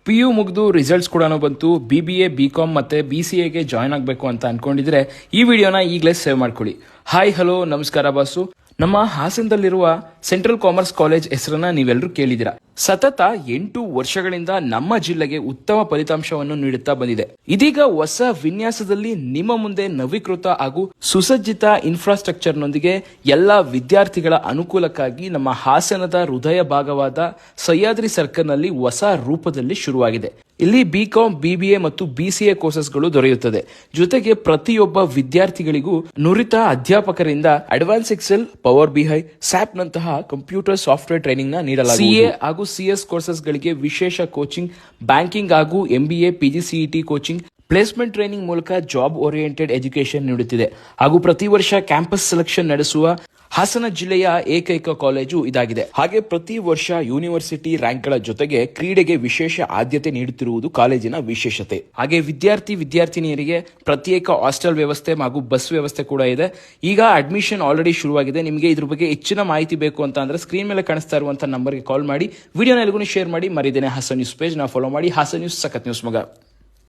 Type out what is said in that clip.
PU ಮುಗಿದು results ಕೂಡ ಬಂತು. BBA, BCom ಮತ್ತೆ BCAಗೆ ಜಾಯ್ನ್ ಆಗಬೇಕು ಅಂತ ಅನ್ಕೊಂಡಿದ್ರೆ ಈ ವಿಡಿಯೋನ ಈಗಲೇ ಸೇವ್ ಮಾಡ್ಕೊಳ್ಳಿ. ಹಾಯ್ ಹಲೋ ನಮಸ್ಕಾರ ಬಾಸು. ನಮ್ಮ ಹಾಸನದಲ್ಲಿರುವ ಸೆಂಟ್ರಲ್ ಕಾಮರ್ಸ್ ಕಾಲೇಜ್ ಹೆಸರನ್ನ ನೀವೆಲ್ಲರೂ ಕೇಳಿದಿರಾ. ಸತತ 8 ವರ್ಷಗಳಿಂದ ನಮ್ಮ ಜಿಲ್ಲೆಗೆ ಉತ್ತಮ ಫಲಿತಾಂಶವನ್ನು ನೀಡುತ್ತಾ ಬಂದಿದೆ. ಇದೀಗ ಹೊಸ ವಿನ್ಯಾಸದಲ್ಲಿ ನಿಮ್ಮ ಮುಂದೆ ನವೀಕೃತ ಹಾಗೂ ಸುಸಜ್ಜಿತ ಇನ್ಫ್ರಾಸ್ಟ್ರಕ್ಚರ್ನೊಂದಿಗೆ ಎಲ್ಲಾ ವಿದ್ಯಾರ್ಥಿಗಳ ಅನುಕೂಲಕ್ಕಾಗಿ ನಮ್ಮ ಹಾಸನದ ಹೃದಯ ಭಾಗವಾದ ಸಹ್ಯಾದ್ರಿ ಸರ್ಕಲ್ನಲ್ಲಿ ಹೊಸ ರೂಪದಲ್ಲಿ ಶುರುವಾಗಿದೆ. ಇಲ್ಲಿ BCom, BBA ಮತ್ತು BCA ಕೋರ್ಸಸ್ಗಳು ದೊರೆಯುತ್ತದೆ. ಜೊತೆಗೆ ಪ್ರತಿಯೊಬ್ಬ ವಿದ್ಯಾರ್ಥಿಗಳಿಗೂ ನುರಿತ ಅಧ್ಯಾಪಕರಿಂದ advance Excel, power BI, SAP ನಂತಹ ಕಂಪ್ಯೂಟರ್ ಸಾಫ್ಟ್ವೇರ್ ಟ್ರೈನಿಂಗ್ ನ ನೀಡಲಾಗುತ್ತದೆ. CA ಹಾಗೂ CS ಕೋರ್ಸಸ್ ಗಳಿಗೆ ವಿಶೇಷ ಕೋಚಿಂಗ್, ಬ್ಯಾಂಕಿಂಗ್ ಹಾಗೂ MBA, PGCET coaching, placement training ಮೂಲಕ ಜಾಬ್ ಓರಿಯೆಂಟೆಡ್ ಎಜುಕೇಶನ್ ನೀಡುತ್ತಿದೆ. ಹಾಗೂ ಪ್ರತಿ ವರ್ಷ ಕ್ಯಾಂಪಸ್ ಸೆಲೆಕ್ಷನ್ ನಡೆಸುವ ಹಾಸನ ಜಿಲ್ಲೆಯ ಏಕೈಕ ಕಾಲೇಜು ಇದಾಗಿದೆ. ಹಾಗೆ ಪ್ರತಿ ವರ್ಷ ಯೂನಿವರ್ಸಿಟಿ ರ್ಯಾಂಕ್ಗಳ ಜೊತೆಗೆ ಕ್ರೀಡೆಗೆ ವಿಶೇಷ ಆದ್ಯತೆ ನೀಡುತ್ತಿರುವುದು ಕಾಲೇಜಿನ ವಿಶೇಷತೆ. ಹಾಗೆ ವಿದ್ಯಾರ್ಥಿನಿಯರಿಗೆ ಪ್ರತ್ಯೇಕ ಹಾಸ್ಟೆಲ್ ವ್ಯವಸ್ಥೆ ಹಾಗೂ ಬಸ್ ವ್ಯವಸ್ಥೆ ಕೂಡ ಇದೆ. ಈಗ ಅಡ್ಮಿಷನ್ ಆಲ್ರೆಡಿ ಶುರುವಾಗಿದೆ. ನಿಮಗೆ ಇದ್ರ ಬಗ್ಗೆ ಹೆಚ್ಚಿನ ಮಾಹಿತಿ ಬೇಕು ಅಂತ ಅಂದ್ರೆ ಸ್ಕ್ರೀನ್ ಮೇಲೆ ಕಾಣಿಸ್ತಾ ಇರುವಂತಹ ನಂಬರ್ಗೆ ಕಾಲ್ ಮಾಡಿ, ವಿಡಿಯೋನ ಎಲ್ಗೂ ಶೇರ್ ಮಾಡಿ. ಮರಿದೇನೆ ಹಾಸನ್ ನ್ಯೂಸ್ ಪೇಜ್ ನ ಫಾಲೋ ಮಾಡಿ. ಹಾಸನ್ ನ್ಯೂಸ್ ಸಖತ್ ನ್ಯೂಸ್ ಮಗ.